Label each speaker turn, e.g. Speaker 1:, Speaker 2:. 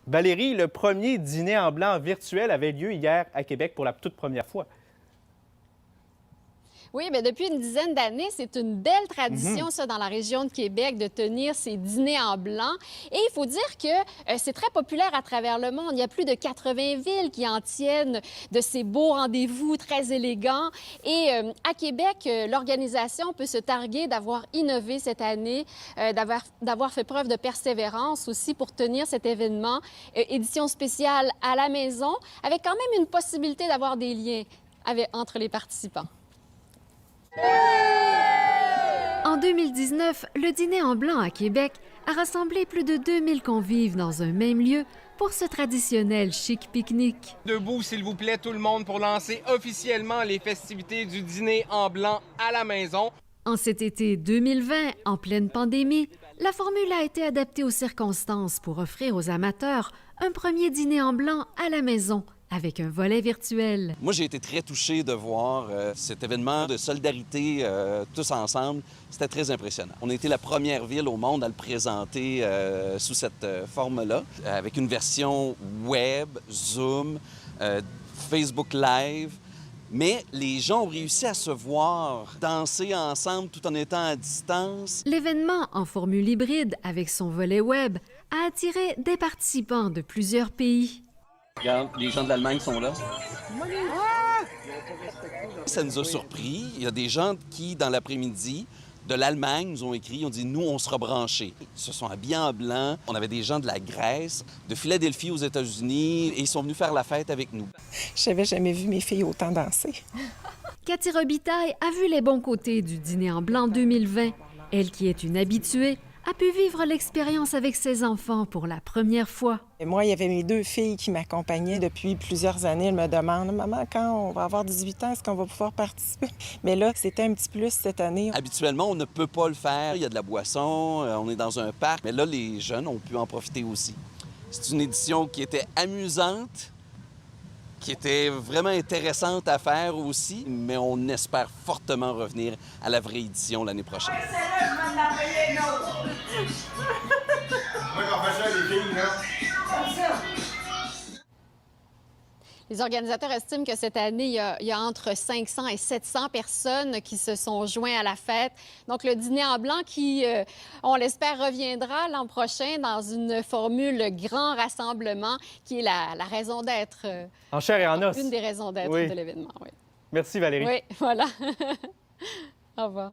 Speaker 1: Valérie, le premier dîner en blanc virtuel avait lieu hier à Québec pour la toute première fois.
Speaker 2: Oui, bien, depuis une dizaine d'années, c'est une belle tradition, ça, dans la région de Québec, de tenir ces dîners en blanc. Et il faut dire que c'est très populaire à travers le monde. Il y a plus de 80 villes qui en tiennent de ces beaux rendez-vous très élégants. Et à Québec, l'organisation peut se targuer d'avoir innové cette année, d'avoir fait preuve de persévérance aussi pour tenir cet événement. Édition spéciale à la maison, avec quand même une possibilité d'avoir des liens entre les participants.
Speaker 3: En 2019, le dîner en blanc à Québec a rassemblé plus de 2000 convives dans un même lieu pour ce traditionnel chic pique-nique.
Speaker 4: Debout, s'il vous plaît, tout le monde, pour lancer officiellement les festivités du dîner en blanc à la maison.
Speaker 3: En cet été 2020, en pleine pandémie, la formule a été adaptée aux circonstances pour offrir aux amateurs un premier dîner en blanc à la maison, avec un volet virtuel.
Speaker 5: Moi, j'ai été très touché de voir cet événement de solidarité tous ensemble. C'était très impressionnant. On a été la première ville au monde à le présenter sous cette forme-là, avec une version web, Zoom, Facebook Live. Mais les gens ont réussi à se voir, danser ensemble tout en étant à distance.
Speaker 3: L'événement, en formule hybride avec son volet web, a attiré des participants de plusieurs pays.
Speaker 5: Regarde, les gens de l'Allemagne sont là. Ça nous a surpris. Il y a des gens qui, dans l'après-midi, de l'Allemagne, nous ont écrit, ont dit « Nous, on sera branchés ». Ils se sont habillés en blanc. On avait des gens de la Grèce, de Philadelphie aux États-Unis, et ils sont venus faire la fête avec nous.
Speaker 6: Je n'avais jamais vu mes filles autant danser.
Speaker 3: Cathy Robitaille a vu les bons côtés du dîner en blanc 2020. Elle, qui est une habituée, a pu vivre l'expérience avec ses enfants pour la première fois.
Speaker 6: Et moi, il y avait mes deux filles qui m'accompagnaient depuis plusieurs années. Elles me demandent « Maman, quand on va avoir 18 ans, est-ce qu'on va pouvoir participer? » Mais là, c'était un petit plus cette année.
Speaker 5: Habituellement, on ne peut pas le faire. Il y a de la boisson, on est dans un parc. Mais là, les jeunes ont pu en profiter aussi. C'est une édition qui était amusante, qui était vraiment intéressante à faire aussi, mais on espère fortement revenir à la vraie édition l'année prochaine.
Speaker 2: Les organisateurs estiment que cette année, il y a entre 500 et 700 personnes qui se sont joints à la fête. Donc, le dîner en blanc qui, on l'espère, reviendra l'an prochain dans une formule grand rassemblement qui est la raison d'être.
Speaker 1: En chair et en os.
Speaker 2: Une des raisons d'être de l'événement, oui.
Speaker 1: Merci Valérie.
Speaker 2: Oui, voilà. Au revoir.